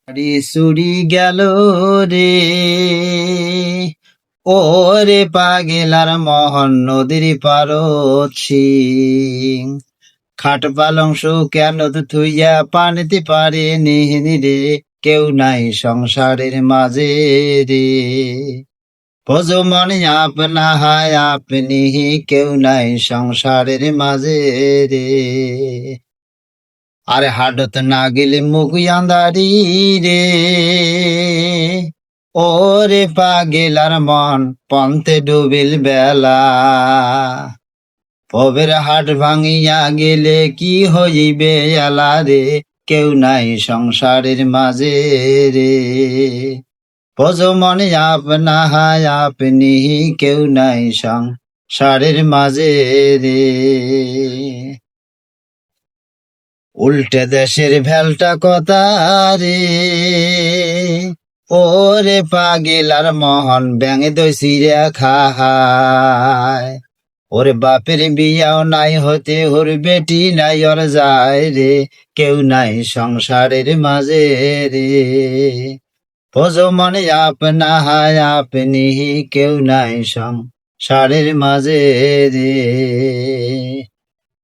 বাড়ি চুরি গেল রে, ওরে পাগেলার মোহন নদীর পারছি। খাট পালংস কেন থুইয়া পানিতে পারে নিহিনি রে, কেউ নাই সংসারের মাঝে রে। ভোজো মনে আপনা হায় আপনি, কেউ নাই সংসারের মাঝে রে। আরে হাডত না গেলে মুখ আন্দারি রে, ওরে পাগেলার মন পন্থে ডুবিল বেলা। পবের হাট ভাঙিয়া গেলে কি হইবে এলা রে, কেউ নাই সংসারের মাঝে রে। ভজ মনে আপনা হায় আপনি, কেউ নাই সংসারের মাঝে রে। উল্টে দেশের ভেলটা কথা রে, ওরে পাগেলার মহন ব্যাঙে দই সিরে খায়। ওরে বাপের বিয়াও নাই হতে ওর বেটি নাই ওর যায় রে, কেউ নাই সংসারের মাঝে রে। ভজ মনে আপনা হায় আপনি, কেউ নাই সংসারের মাঝে রে।